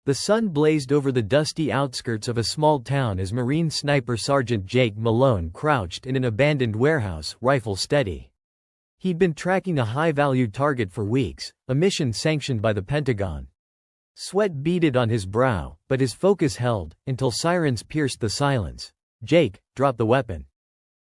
The sun blazed over the dusty outskirts of a small town as Marine Sniper Sergeant Jake Malone crouched in an abandoned warehouse, rifle steady. He'd been tracking a high-value target for weeks, a mission sanctioned by the Pentagon. Sweat beaded on his brow, but his focus held, until sirens pierced the silence. "Jake, drop the weapon."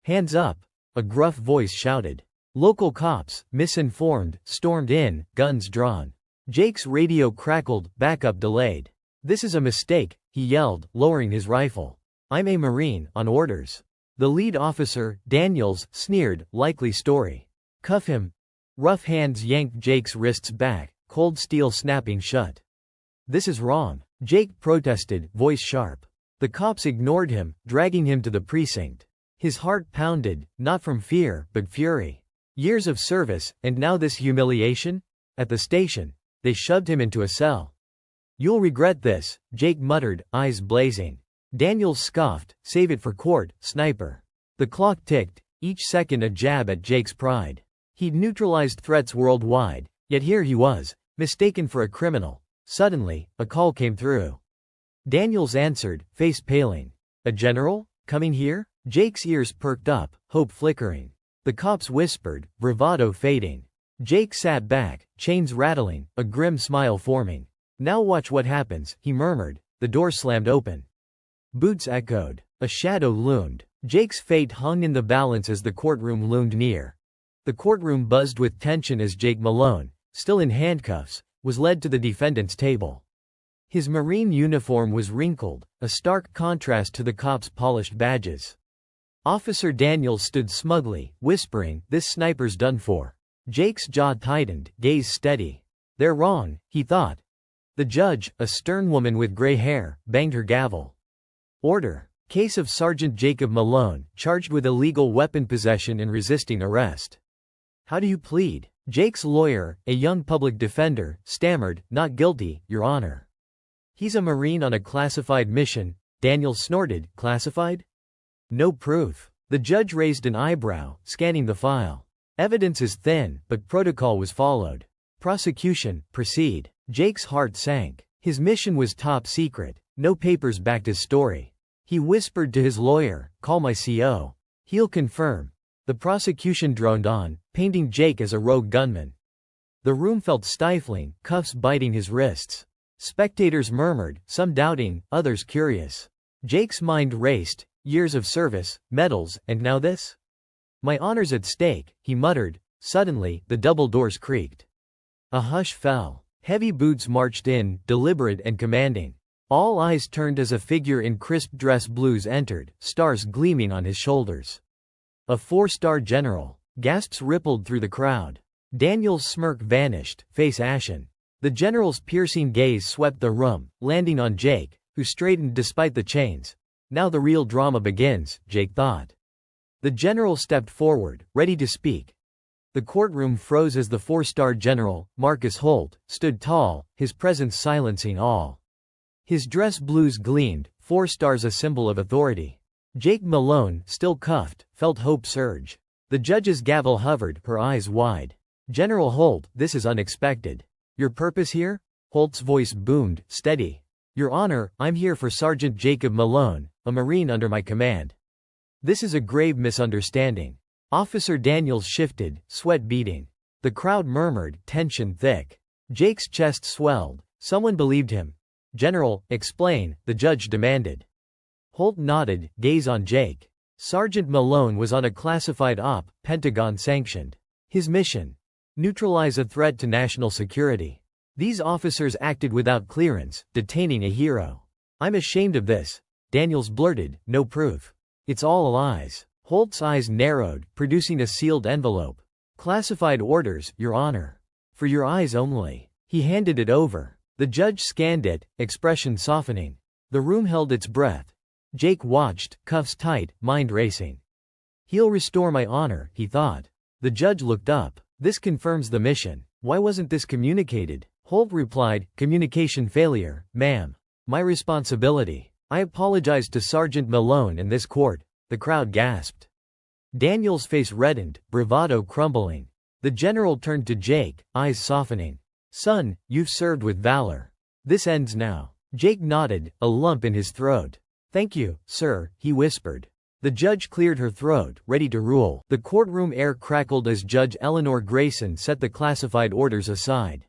"Hands up," a gruff voice shouted. Local cops, misinformed, stormed in, guns drawn. Jake's radio crackled, backup delayed. "This is a mistake," he yelled, lowering his rifle. "I'm a Marine, on orders." The lead officer, Daniels, sneered, "Likely story. Cuff him." Rough hands yanked Jake's wrists back, cold steel snapping shut. "This is wrong," Jake protested, voice sharp. The cops ignored him, dragging him to the precinct. His heart pounded, not from fear, but fury. Years of service, and now this humiliation? At the station, they shoved him into a cell. "You'll regret this," Jake muttered, eyes blazing. Daniels scoffed, "Save it for court, sniper." The clock ticked, each second a jab at Jake's pride. He'd neutralized threats worldwide, yet here he was, mistaken for a criminal. Suddenly, a call came through. Daniels answered, face paling. "A general? Coming here?" Jake's ears perked up, hope flickering. The cops whispered, bravado fading. Jake sat back, chains rattling, a grim smile forming. "Now watch what happens," he murmured. The door slammed open. Boots echoed. A shadow loomed. Jake's fate hung in the balance as the courtroom loomed near. The courtroom buzzed with tension as Jake Malone, still in handcuffs, was led to the defendant's table. His Marine uniform was wrinkled, a stark contrast to the cops' polished badges. Officer Daniels stood smugly, whispering, "This sniper's done for." Jake's jaw tightened, gaze steady. "They're wrong," he thought. The judge, a stern woman with gray hair, banged her gavel. "Order. Case of Sergeant Jacob Malone, charged with illegal weapon possession and resisting arrest." "How do you plead?" Jake's lawyer, a young public defender, stammered, "Not guilty, Your Honor." "He's a Marine on a classified mission," Daniels snorted. "Classified?" "No proof." The judge raised an eyebrow, scanning the file. "Evidence is thin, but protocol was followed." "Prosecution, proceed." Jake's heart sank. His mission was top secret. No papers backed his story. He whispered to his lawyer, "Call my CO. He'll confirm." The prosecution droned on, painting Jake as a rogue gunman. The room felt stifling, cuffs biting his wrists. Spectators murmured, some doubting, others curious. Jake's mind raced, years of service, medals, and now this? "My honor's at stake," he muttered. Suddenly, the double doors creaked. A hush fell. Heavy boots marched in, deliberate and commanding. All eyes turned as a figure in crisp dress blues entered, stars gleaming on his shoulders. "A four-star general." Gasps rippled through the crowd. Daniel's smirk vanished, face ashen. The general's piercing gaze swept the room, landing on Jake, who straightened despite the chains. Now the real drama begins, Jake thought. The general stepped forward, ready to speak. The courtroom froze as the four-star general, Marcus Holt, stood tall, his presence silencing all. His dress blues gleamed, 4 stars a symbol of authority. Jake Malone, still cuffed, felt hope surge. The judge's gavel hovered, her eyes wide. "General Holt, this is unexpected. Your purpose here?" Holt's voice boomed, steady. "Your Honor, I'm here for Sergeant Jacob Malone, a Marine under my command." "This is a grave misunderstanding." Officer Daniels shifted, sweat beading. The crowd murmured, tension thick. Jake's chest swelled. Someone believed him. "General, explain," the judge demanded. Holt nodded, gaze on Jake. Sergeant Malone was on a classified op, Pentagon-sanctioned. His mission? Neutralize a threat to national security. These officers acted without clearance, detaining a hero. "I'm ashamed of this," Daniels blurted, "no proof. It's all lies." Holt's eyes narrowed, producing a sealed envelope. "Classified orders, Your Honor. For your eyes only." He handed it over. The judge scanned it, expression softening. The room held its breath. Jake watched, cuffs tight, mind racing. "He'll restore my honor," he thought. The judge looked up. "This confirms the mission. Why wasn't this communicated?" Holt replied, "Communication failure, ma'am. My responsibility. I apologize to Sergeant Malone and this court." The crowd gasped. Daniel's face reddened, bravado crumbling. The general turned to Jake, eyes softening. "Son, you've served with valor. This ends now." Jake nodded, a lump in his throat. "Thank you, sir," he whispered. The judge cleared her throat, ready to rule. The courtroom air crackled as Judge Eleanor Grayson set the classified orders aside.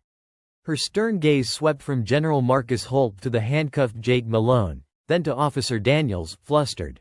Her stern gaze swept from General Marcus Holt to the handcuffed Jake Malone, then to Officer Daniels, flustered.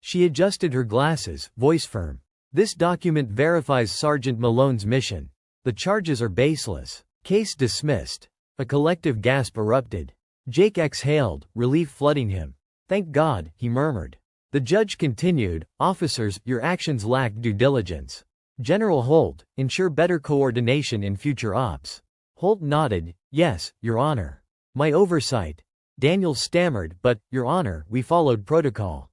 She adjusted her glasses, voice firm. "This document verifies Sergeant Malone's mission. The charges are baseless. Case dismissed." A collective gasp erupted. Jake exhaled, relief flooding him. "Thank God," he murmured. The judge continued, "Officers, your actions lacked due diligence. General Holt, ensure better coordination in future ops." Holt nodded, "Yes, Your Honor. My oversight." Daniels stammered, "But, Your Honor, we followed protocol."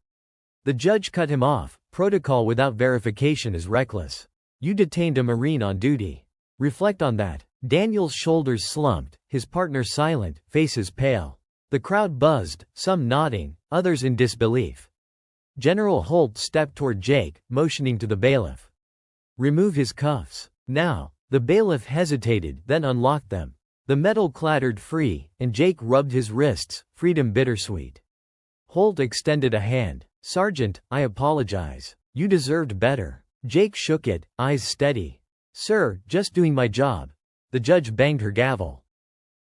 The judge cut him off. "Protocol without verification is reckless. You detained a Marine on duty. Reflect on that." Daniels' shoulders slumped, his partner silent, faces pale. The crowd buzzed, some nodding, others in disbelief. General Holt stepped toward Jake, motioning to the bailiff. "Remove his cuffs. Now." The bailiff hesitated, then unlocked them. The metal clattered free, and Jake rubbed his wrists, freedom bittersweet. Holt extended a hand. "Sergeant, I apologize. You deserved better." Jake shook it, eyes steady. "Sir, just doing my job." The judge banged her gavel.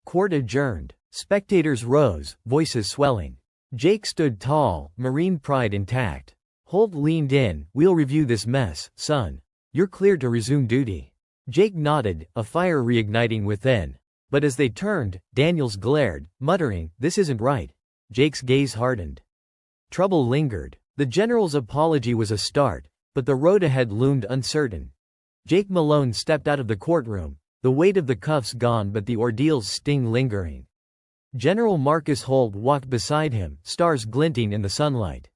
Court adjourned. Spectators rose, voices swelling. Jake stood tall, Marine pride intact. Holt leaned in. "We'll review this mess, son. You're cleared to resume duty." Jake nodded, a fire reigniting within. But as they turned, Daniels glared, muttering, "This isn't right." Jake's gaze hardened. Trouble lingered. The general's apology was a start, but the road ahead loomed uncertain. Jake Malone stepped out of the courtroom, the weight of the cuffs gone but the ordeal's sting lingering. General Marcus Holt walked beside him, stars glinting in the sunlight.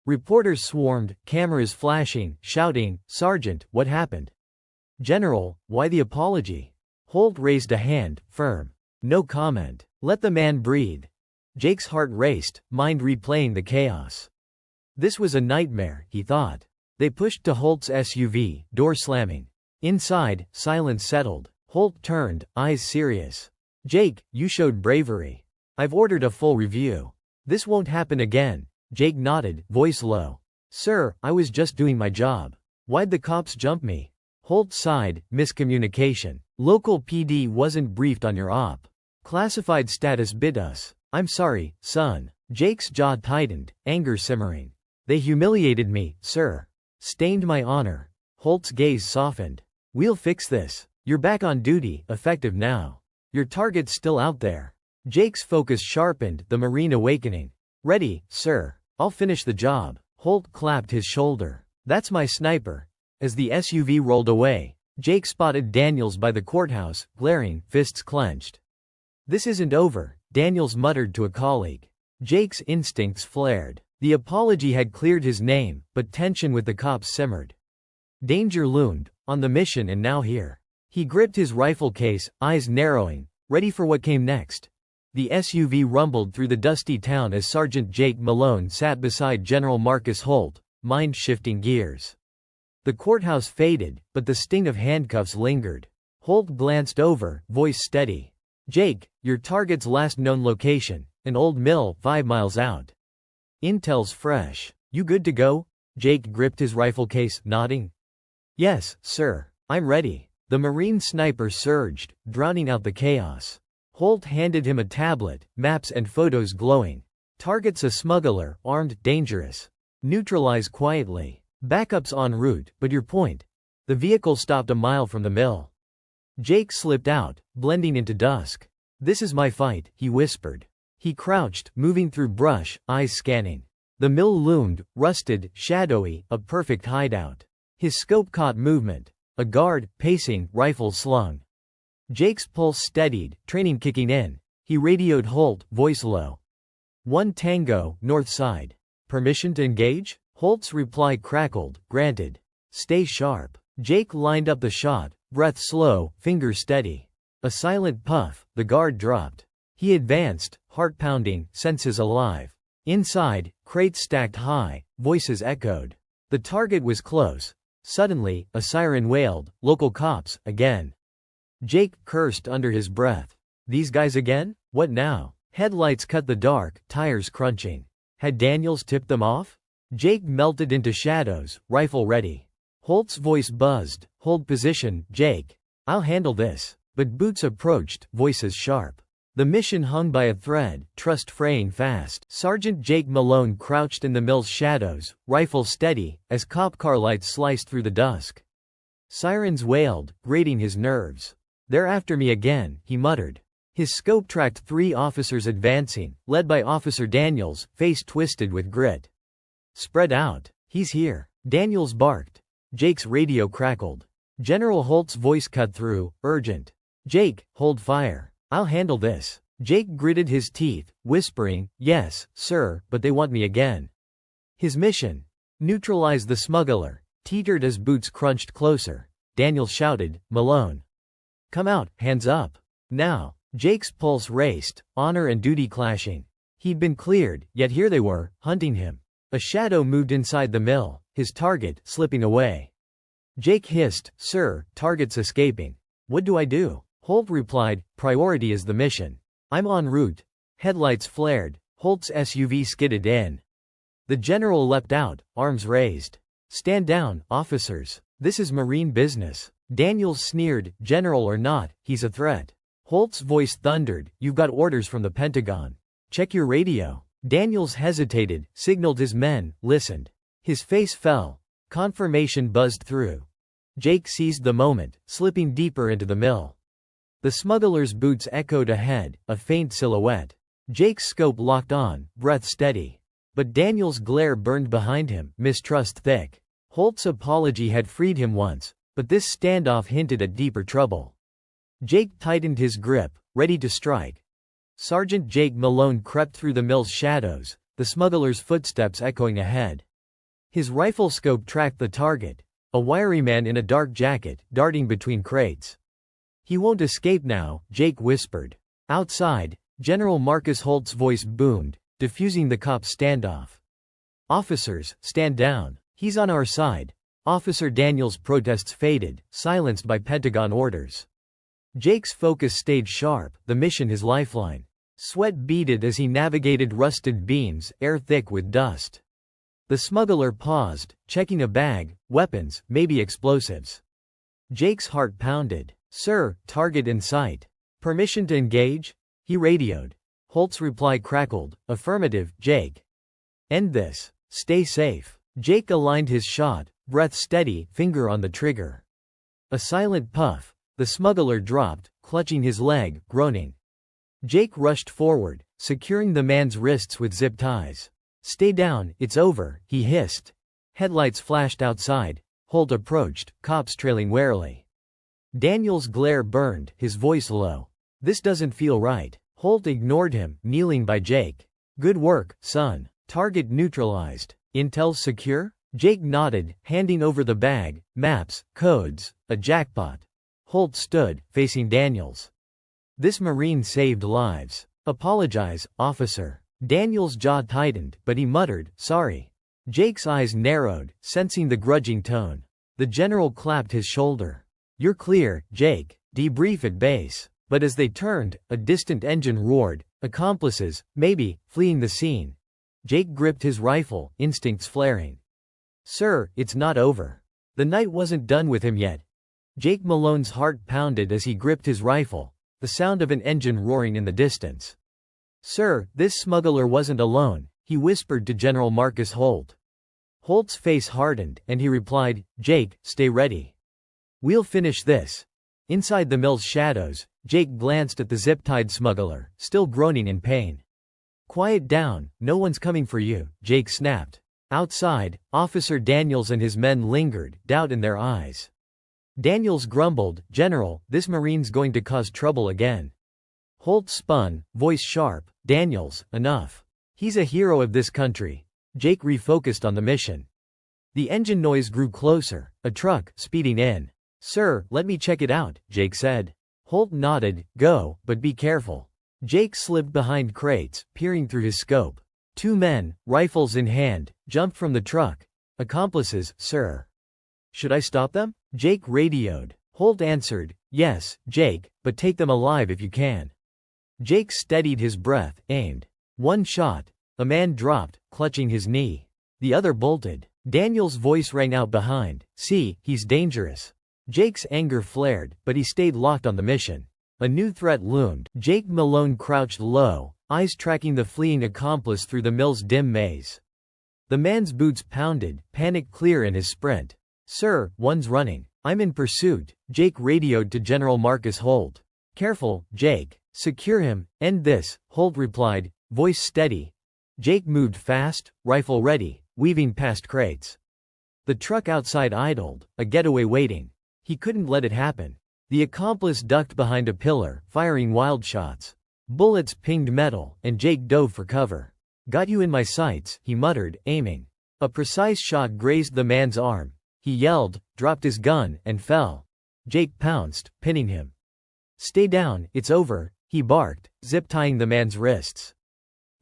Reporters swarmed, cameras flashing, shouting, "Sergeant, what happened?" "General, why the apology?" Holt raised a hand, firm. "No comment. Let the man breathe." Jake's heart raced, mind replaying the chaos. This was a nightmare, he thought. They pushed to Holt's SUV, door slamming. Inside, silence settled. Holt turned, eyes serious. "Jake, you showed bravery. I've ordered a full review. This won't happen again." Jake nodded, voice low. "Sir, I was just doing my job. Why'd the cops jump me?" Holt sighed, "Miscommunication. Local PD wasn't briefed on your op. Classified status bit us. I'm sorry, son." Jake's jaw tightened, anger simmering. "They humiliated me, sir. Stained my honor." Holt's gaze softened. "We'll fix this. You're back on duty, effective now. Your target's still out there." Jake's focus sharpened, the Marine awakening. "Ready, sir. I'll finish the job." Holt clapped his shoulder. "That's my sniper." As the SUV rolled away, Jake spotted Daniels by the courthouse, glaring, fists clenched. "This isn't over," Daniels muttered to a colleague. Jake's instincts flared. The apology had cleared his name, but tension with the cops simmered. Danger loomed, on the mission and now here. He gripped his rifle case, eyes narrowing, ready for what came next. The SUV rumbled through the dusty town as Sergeant Jake Malone sat beside General Marcus Holt, mind shifting gears. The courthouse faded, but the sting of handcuffs lingered. Holt glanced over, voice steady. "Jake, your target's last known location, an old mill 5 miles out. Intel's fresh. You good to go?" Jake gripped his rifle case, nodding. "Yes, sir. I'm ready." The Marine sniper surged, drowning out the chaos. Holt handed him a tablet, maps and photos glowing. "Target's a smuggler, armed, dangerous. Neutralize quietly. Backup's en route, but your point." The vehicle stopped a mile from the mill. Jake slipped out, blending into dusk. "This is my fight," he whispered. He crouched, moving through brush, eyes scanning. The mill loomed, rusted, shadowy, a perfect hideout. His scope caught movement. A guard, pacing, rifle slung. Jake's pulse steadied, training kicking in. He radioed Holt, voice low. "1 Tango, north side. Permission to engage?" Holt's reply crackled, "Granted. Stay sharp." Jake lined up the shot, breath slow, fingers steady. A silent puff, the guard dropped. He advanced, heart pounding, senses alive. Inside, crates stacked high, voices echoed. The target was close. Suddenly, a siren wailed, "Local cops, again." Jake cursed under his breath. "These guys again? What now?" Headlights cut the dark, tires crunching. Had Daniels tipped them off? Jake melted into shadows, rifle ready. Holt's voice buzzed. Hold position, Jake. I'll handle this. But Boots approached, voices sharp. The mission hung by a thread, trust fraying fast. Sergeant Jake Malone crouched in the mill's shadows, rifle steady, as cop car lights sliced through the dusk. Sirens wailed, grating his nerves. "They're after me again," he muttered. His scope tracked 3 officers advancing, led by Officer Daniels, face twisted with grit. "Spread out. He's here," Daniels barked. Jake's radio crackled. General Holt's voice cut through, urgent. "Jake, hold fire. I'll handle this." Jake gritted his teeth, whispering, "Yes, sir, but they want me again." His mission? Neutralize the smuggler. Teetered as Boots crunched closer. Daniels shouted, "Malone. Come out, hands up. Now." Jake's pulse raced, honor and duty clashing. He'd been cleared, yet here they were, hunting him. A shadow moved inside the mill, his target slipping away. Jake hissed, "Sir, target's escaping." "What do I do?" Holt replied, "Priority is the mission." "I'm en route." Headlights flared. Holt's SUV skidded in. The general leapt out, arms raised. "Stand down, officers. This is Marine business." Daniels sneered, "General or not, he's a threat." Holt's voice thundered, "You've got orders from the Pentagon. Check your radio." Daniels hesitated, signaled his men, listened. His face fell. Confirmation buzzed through. Jake seized the moment, slipping deeper into the mill. The smuggler's boots echoed ahead, a faint silhouette. Jake's scope locked on, breath steady. But Daniels' glare burned behind him, mistrust thick. Holt's apology had freed him once, but this standoff hinted at deeper trouble. Jake tightened his grip, ready to strike. Sergeant Jake Malone crept through the mill's shadows, the smuggler's footsteps echoing ahead. His rifle scope tracked the target, a wiry man in a dark jacket, darting between crates. "He won't escape now," Jake whispered. Outside, General Marcus Holt's voice boomed, diffusing the cops' standoff. "Officers, stand down. He's on our side." Officer Daniels' protests faded, silenced by Pentagon orders. Jake's focus stayed sharp, the mission his lifeline. Sweat beaded as he navigated rusted beams, air thick with dust. The smuggler paused, checking a bag, weapons, maybe explosives. Jake's heart pounded. "Sir, target in sight. Permission to engage?" he radioed. Holt's reply crackled, "Affirmative, Jake. End this. Stay safe." Jake aligned his shot, breath steady, finger on the trigger. A silent puff. The smuggler dropped, clutching his leg, groaning. Jake rushed forward, securing the man's wrists with zip ties. "Stay down, it's over," he hissed. Headlights flashed outside. Holt approached, cops trailing warily. Daniels' glare burned, his voice low. "This doesn't feel right." Holt ignored him, kneeling by Jake. "Good work, son. Target neutralized. Intel secure?" Jake nodded, handing over the bag, maps, codes, a jackpot. Holt stood, facing Daniels. "This Marine saved lives. Apologize, officer." Daniels' jaw tightened, but he muttered, "Sorry." Jake's eyes narrowed, sensing the grudging tone. The general clapped his shoulder. "You're clear, Jake. Debrief at base." But as they turned, a distant engine roared, accomplices, maybe, fleeing the scene. Jake gripped his rifle, instincts flaring. "Sir, it's not over." The night wasn't done with him yet. Jake Malone's heart pounded as he gripped his rifle, the sound of an engine roaring in the distance. "Sir, this smuggler wasn't alone," he whispered to General Marcus Holt. Holt's face hardened, and he replied, "Jake, stay ready. We'll finish this." Inside the mill's shadows, Jake glanced at the zip-tied smuggler, still groaning in pain. "Quiet down, no one's coming for you," Jake snapped. Outside, Officer Daniels and his men lingered, doubt in their eyes. Daniels grumbled, "General, this Marine's going to cause trouble again." Holt spun, voice sharp, "Daniels, enough. He's a hero of this country." Jake refocused on the mission. The engine noise grew closer, a truck, speeding in. "Sir, let me check it out," Jake said. Holt nodded, "Go, but be careful." Jake slipped behind crates, peering through his scope. 2 men, rifles in hand, jumped from the truck. "Accomplices, sir." "Should I stop them?" Jake radioed. Holt answered, "Yes, Jake, but take them alive if you can." Jake steadied his breath, aimed. One shot. A man dropped, clutching his knee. The other bolted. Daniel's voice rang out behind. See, he's dangerous. Jake's anger flared, but he stayed locked on the mission. A new threat loomed. Jake Malone crouched low, eyes tracking the fleeing accomplice through the mill's dim maze. The man's boots pounded, panic clear in his sprint. Sir, one's running. I'm in pursuit, Jake radioed to General Marcus Holt. Careful, Jake. Secure him, end this, Holt replied, voice steady. Jake moved fast, rifle ready, weaving past crates. The truck outside idled, a getaway waiting. He couldn't let it happen. The accomplice ducked behind a pillar, firing wild shots. Bullets pinged metal, and Jake dove for cover. Got you in my sights, he muttered, aiming. A precise shot grazed the man's arm. He yelled, dropped his gun, and fell. Jake pounced, pinning him. Stay down, it's over, he barked, zip-tying the man's wrists.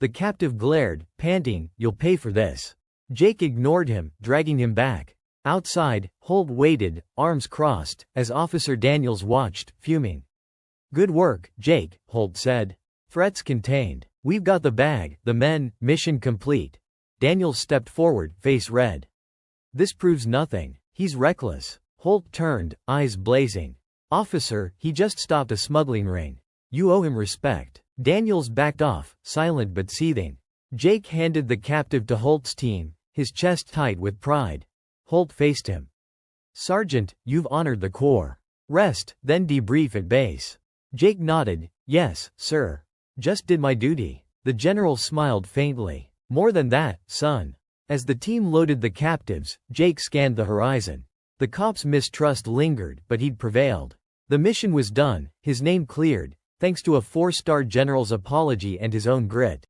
The captive glared, panting, you'll pay for this. Jake ignored him, dragging him back. Outside, Holt waited, arms crossed, as Officer Daniels watched, fuming. Good work, Jake, Holt said. Threats contained. We've got the bag, the men, mission complete. Daniels stepped forward, face red. This proves nothing. He's reckless. Holt turned, eyes blazing. Officer, he just stopped a smuggling ring. You owe him respect. Daniels backed off, silent but seething. Jake handed the captive to Holt's team, his chest tight with pride. Holt faced him. Sergeant, you've honored the Corps. Rest, then debrief at base. Jake nodded. Yes, sir. Just did my duty. The general smiled faintly. More than that, son. As the team loaded the captives, Jake scanned the horizon. The cops' mistrust lingered, but he'd prevailed. The mission was done, his name cleared, thanks to a 4-star general's apology and his own grit.